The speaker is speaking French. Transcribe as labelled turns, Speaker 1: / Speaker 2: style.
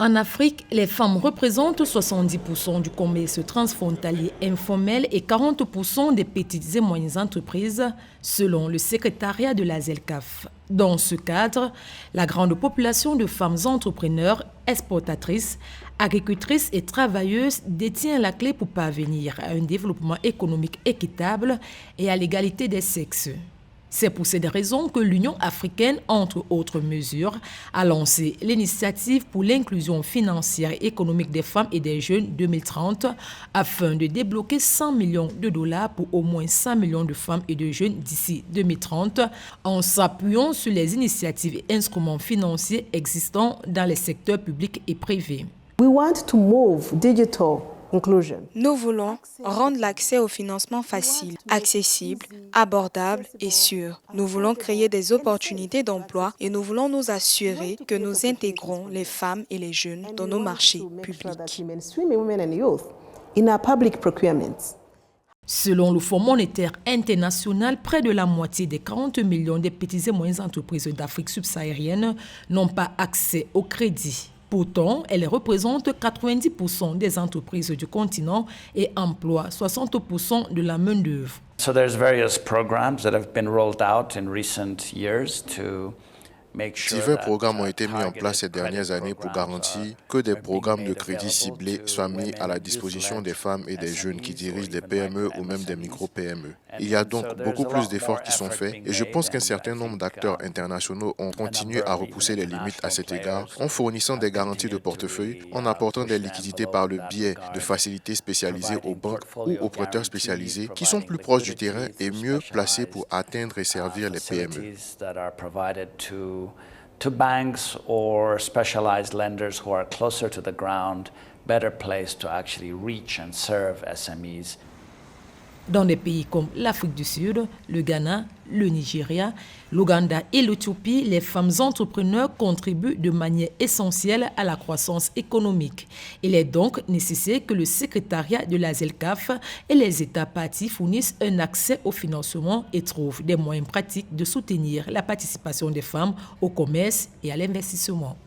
Speaker 1: En Afrique, les femmes représentent 70% du commerce transfrontalier informel et 40% des petites et moyennes entreprises, selon le secrétariat de la ZELCAF. Dans ce cadre, la grande population de femmes entrepreneurs, exportatrices, agricultrices et travailleuses détient la clé pour parvenir à un développement économique équitable et à l'égalité des sexes. C'est pour cette raison que l'Union africaine, entre autres mesures, a lancé l'initiative pour l'inclusion financière et économique des femmes et des jeunes 2030 afin de débloquer 100 millions de dollars pour au moins 100 millions de femmes et de jeunes d'ici 2030 en s'appuyant sur les initiatives et instruments financiers existants dans les secteurs publics et privés.
Speaker 2: We want to move digital.
Speaker 3: Nous voulons rendre l'accès au financement facile, accessible, abordable et sûr. Nous voulons créer des opportunités d'emploi et nous voulons nous assurer que nous intégrons les femmes et les jeunes dans nos marchés publics.
Speaker 1: Selon le Fonds monétaire international, près de la moitié des 40 millions de petites et moyennes entreprises d'Afrique subsaharienne n'ont pas accès au crédit. Pourtant, elles représentent 90% des entreprises du continent et emploient 60% de la main-d'œuvre.
Speaker 4: So there's various programs that have been rolled out in recent years to
Speaker 5: Divers programmes ont été mis en place ces dernières années pour garantir que des programmes de crédit ciblés soient mis à la disposition des femmes et des jeunes qui dirigent des PME ou même des micro-PME. Il y a donc beaucoup plus d'efforts qui sont faits et je pense qu'un certain nombre d'acteurs internationaux ont continué à repousser les limites à cet égard en fournissant des garanties de portefeuille, en apportant des liquidités par le biais de facilités spécialisées aux banques ou aux prêteurs spécialisés qui sont plus proches du terrain et mieux placés pour atteindre et servir les PME.
Speaker 4: To banks or specialized lenders who are closer to the ground, better placed to actually reach and serve SMEs.
Speaker 1: Dans des pays comme l'Afrique du Sud, le Ghana, le Nigeria, l'Ouganda et l'Éthiopie, les femmes entrepreneurs contribuent de manière essentielle à la croissance économique. Il est donc nécessaire que le secrétariat de la ZELCAF et les États parties fournissent un accès au financement et trouvent des moyens pratiques de soutenir la participation des femmes au commerce et à l'investissement.